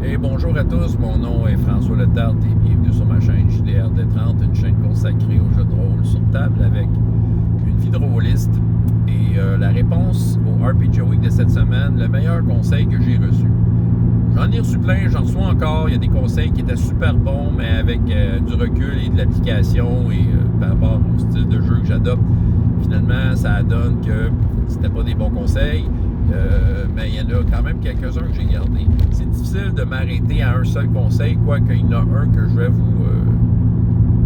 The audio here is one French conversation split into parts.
Et bonjour à tous, mon nom est François Letarte et bienvenue sur ma chaîne JDR-D30, une chaîne consacrée aux jeux de rôle sur table avec une vie de rôliste. Et la réponse au RPG Week de cette semaine, le meilleur conseil que j'ai reçu. J'en ai reçu plein, j'en reçois encore, il y a des conseils qui étaient super bons, mais avec du recul et de l'application et par rapport au style de jeu que j'adopte, finalement ça donne que c'était pas des bons conseils. Mais il y en a quand même quelques-uns que j'ai gardés. C'est difficile de m'arrêter à un seul conseil, quoique il y en a un que je vais vous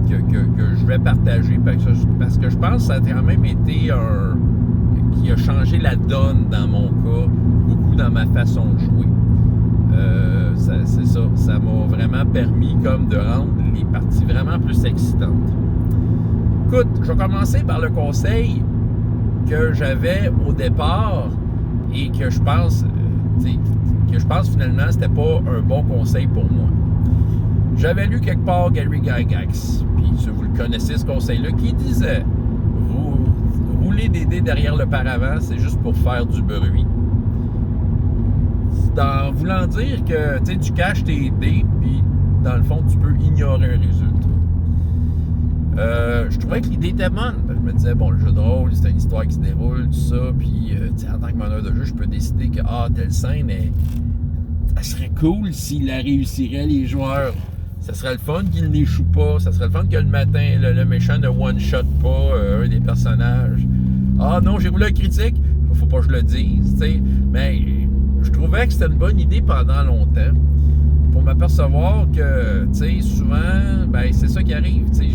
que je vais partager parce que je pense que ça a quand même été un qui a changé la donne dans mon cas, beaucoup dans ma façon de jouer. C'est ça, ça m'a vraiment permis comme de rendre les parties vraiment plus excitantes. Écoute, je vais commencer par le conseil que j'avais au départ et que je pense finalement c'était pas un bon conseil pour moi. J'avais lu quelque part Gary Gygax, puis si vous le connaissez ce conseil-là, qui disait rouler des dés derrière le paravent, c'est juste pour faire du bruit. En voulant dire que tu caches tes dés, puis dans le fond, tu peux ignorer un résultat. Je trouvais que l'idée était bonne. Je me disais, bon, le jeu de rôle, c'est une histoire qui se déroule, tout ça, puis en tant que meneur de jeu, je peux décider que, telle scène, elle serait cool s'il la réussirait, les joueurs. Ça serait le fun qu'il n'échoue pas, ça serait le fun que le matin, le méchant ne one-shot pas un des personnages. Non, j'ai roulé un critique, faut pas que je le dise, tu sais, mais je trouvais que c'était une bonne idée pendant longtemps pour m'apercevoir que, tu sais, souvent, ben c'est ça qui arrive, tu sais,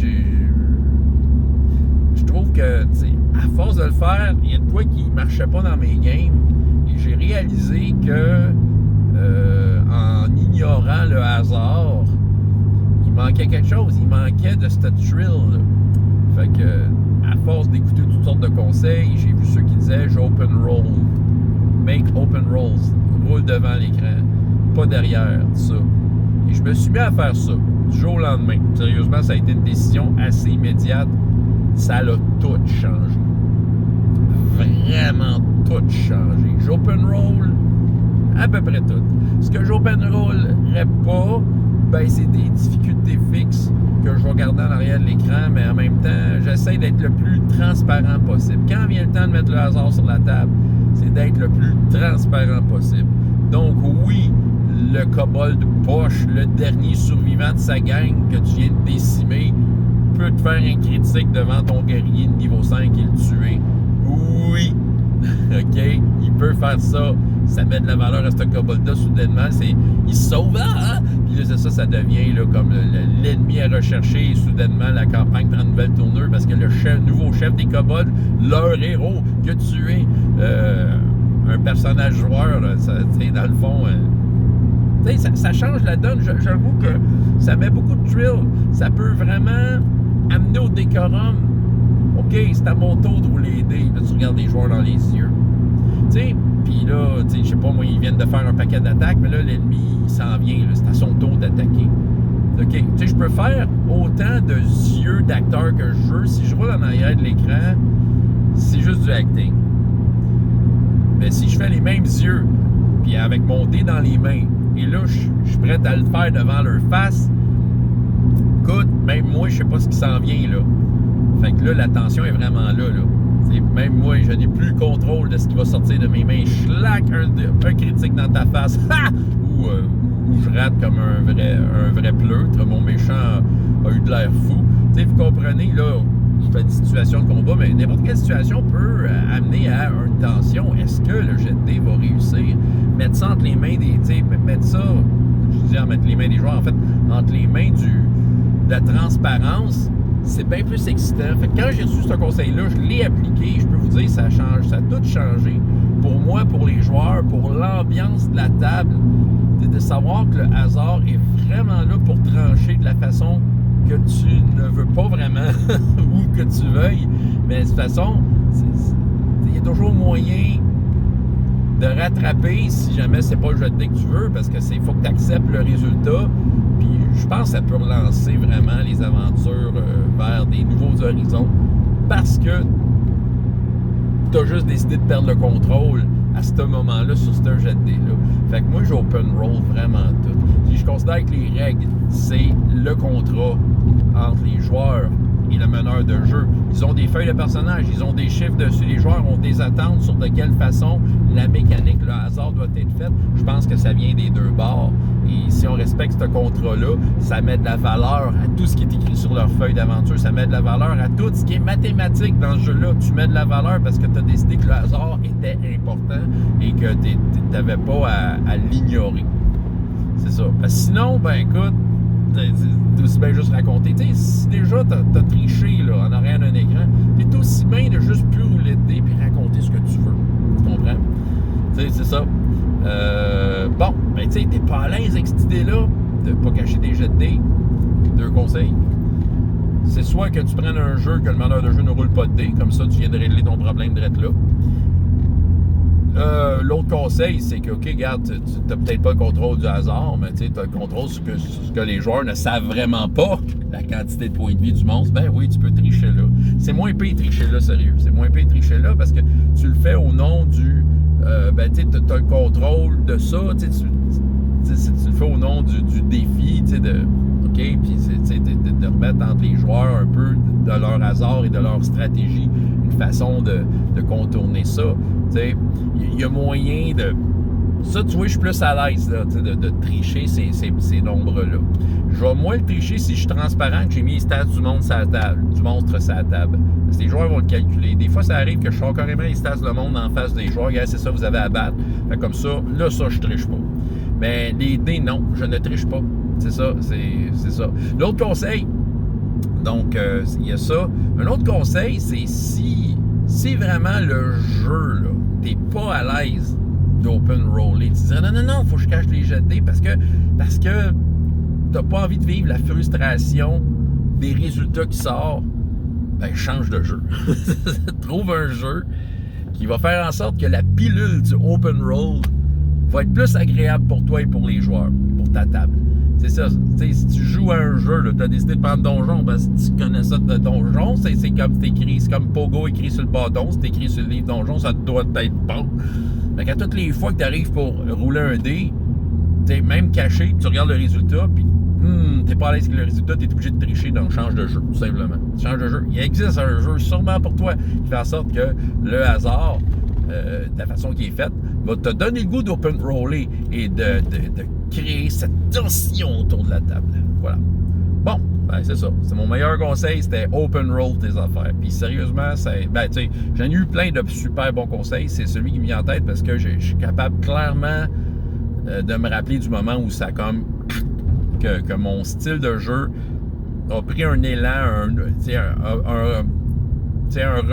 je trouve que, tu sais, à force de le faire, il y a de quoi qui marchait pas dans mes games et j'ai réalisé que en ignorant le hasard, il manquait quelque chose, il manquait de ce thrill. Fait que, à force d'écouter toutes sortes de conseils, j'ai vu ceux qui disaient « open roll ». Make open rolls, roule devant l'écran, pas derrière, tout ça. Et je me suis mis à faire ça, du jour au lendemain. Sérieusement, ça a été une décision assez immédiate. Ça l'a tout changé. Vraiment tout changé. J'open roll à peu près tout. Ce que j'open rollerais pas, ben c'est des difficultés fixes que je vais garder en arrière de l'écran, mais en même temps, j'essaie d'être le plus transparent possible. Quand vient le temps de mettre le hasard sur la table, c'est d'être le plus transparent possible. Donc oui, le kobold poche, le dernier survivant de sa gang que tu viens de décimer, peut te faire un critique devant ton guerrier de niveau 5 et le tuer. Oui, ok, il peut faire ça. Ça met de la valeur à ce kobold-là soudainement. Il se sauve, hein? Puis là, c'est ça, ça devient là, comme l'ennemi à rechercher et soudainement la campagne prend une nouvelle tournure parce que le nouveau chef des kobolds, leur héros, qui a tué un personnage joueur, ça, dans le fond, ça change la donne. J'avoue que ça met beaucoup de thrill. Ça peut vraiment amener au décorum. OK, c'est à mon tour de rouler les dés. Là, tu regardes les joueurs dans les yeux. Tu sais, puis là, je sais pas, moi, ils viennent de faire un paquet d'attaques, mais là, l'ennemi, il s'en vient. Là, c'est à son tour d'attaquer. OK, tu sais, je peux faire autant de yeux d'acteur que je veux. Si je roule en arrière de l'écran, c'est juste du acting. Mais si je fais les mêmes yeux, puis avec mon dé dans les mains, et là, je suis prêt à le faire devant leur face, écoute, même moi, je sais pas ce qui s'en vient, là. Fait que là, la tension est vraiment là. Même moi, je n'ai plus le contrôle de ce qui va sortir de mes mains. Schlac, un critique dans ta face. Ha! Ou je rate comme un vrai pleutre. Mon méchant a eu de l'air fou. T'sais, vous comprenez, là, je fais des situations de combat, mais n'importe quelle situation peut amener à une tension. Est-ce que le jet de dés va réussir? Mettre ça entre les mains des... Mettre ça... Je dis mettre les mains des joueurs, en fait, entre les mains de la transparence, c'est bien plus excitant. Fait que quand j'ai reçu ce conseil-là, je l'ai appliqué. Je peux vous dire, ça change. Ça a tout changé. Pour moi, pour les joueurs, pour l'ambiance de la table, de savoir que le hasard est vraiment là pour trancher de la façon que tu ne veux pas vraiment ou que tu veuilles. Mais de toute façon, il y a toujours moyen de rattraper si jamais c'est pas le jeu de dés que tu veux, parce que c'est faut que tu acceptes le résultat. Puis je pense que ça peut relancer vraiment les aventures vers des nouveaux horizons, parce que tu as juste décidé de perdre le contrôle à ce moment-là sur ce jet de dés-là. Fait que moi, j'open roll vraiment tout. Puis je considère que les règles, c'est le contrat entre les joueurs et le meneur de jeu. Ils ont des feuilles de personnages, ils ont des chiffres dessus. Les joueurs ont des attentes sur de quelle façon la mécanique, le hasard doit être fait. Je pense que ça vient des deux bords. Et si on respecte ce contrat-là, ça met de la valeur à tout ce qui est écrit sur leur feuille d'aventure. Ça met de la valeur à tout ce qui est mathématique dans ce jeu-là. Tu mets de la valeur parce que tu as décidé que le hasard était important et que tu n'avais pas à l'ignorer. C'est ça. Parce que sinon, ben écoute, c'est aussi bien juste raconter. Tu sais, si déjà t'as triché là, en arrière d'un écran, c'est aussi bien de juste plus rouler de dés et raconter ce que tu veux. Tu comprends? Tu sais, c'est ça. Bon, ben tu sais, t'es pas à l'aise avec cette idée-là de pas cacher tes jets de dés. 2 conseils. C'est soit que tu prennes un jeu que le meneur de jeu ne roule pas de dés, comme ça tu viens de régler ton problème direct là. L'autre conseil, c'est que, OK, regarde, tu n'as peut-être pas le contrôle du hasard, mais tu as le contrôle sur ce que les joueurs ne savent vraiment pas, la quantité de points de vie du monstre. Ben oui, tu peux tricher là. C'est moins pire tricher là, sérieux. C'est moins pire tricher là parce que tu le fais au nom du... ben, tu as le contrôle de ça, tu le fais au nom du défi, tu sais, de... OK, puis de remettre entre les joueurs un peu de leur hasard et de leur stratégie une façon de contourner ça. Il y a moyen de... Ça, tu vois, je suis plus à l'aise là, de tricher ces nombres-là. Je vais moins le tricher si je suis transparent que j'ai mis les stats du monstre sur la table. Parce que les joueurs vont le calculer. Des fois, ça arrive que je sors carrément les stats de monde en face des joueurs. Regarde, c'est ça, vous avez à battre. Fait comme ça, là, ça, je triche pas. Mais les dés, non, je ne triche pas. C'est ça, c'est ça. L'autre conseil, donc, il y a ça. Un autre conseil, c'est si vraiment le jeu, là, t'es pas à l'aise d'open roller, tu dirais non, faut que je cache les jets de dés parce que t'as pas envie de vivre la frustration des résultats qui sortent, ben change de jeu. Trouve un jeu qui va faire en sorte que la pilule du open roll va être plus agréable pour toi et pour les joueurs, pour ta table. C'est ça. Si tu joues à un jeu, tu as décidé de prendre Donjon parce que tu connais ça de Donjon, c'est comme c'est écrit, c'est comme Pogo écrit sur le bâton, c'est écrit sur le livre Donjon, ça doit être bon. Fait qu'à toutes les fois que tu arrives pour rouler un dé, même caché, tu regardes le résultat, puis t'es pas à l'aise avec le résultat, t'es obligé de tricher, donc change de jeu, tout simplement. Change de jeu. Il existe un jeu sûrement pour toi qui fait en sorte que le hasard, de la façon qui est faite, va te donner le goût d'open roller et de créer cette tension autour de la table. Voilà. Bon, ben c'est ça. C'est mon meilleur conseil, c'était open roll tes affaires. Puis sérieusement, ben tu sais, j'en ai eu plein de super bons conseils. C'est celui qui me vient en tête parce que je suis capable clairement de me rappeler du moment où ça comme que mon style de jeu a pris un élan, un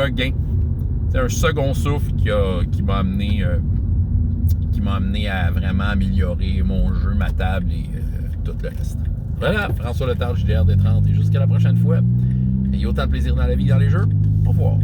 regain. C'est un second souffle qui m'a amené à vraiment améliorer mon jeu, ma table et tout le reste. Voilà, François Letard, JDR D30, et jusqu'à la prochaine fois. Ayez autant de plaisir dans la vie que dans les jeux. Au revoir.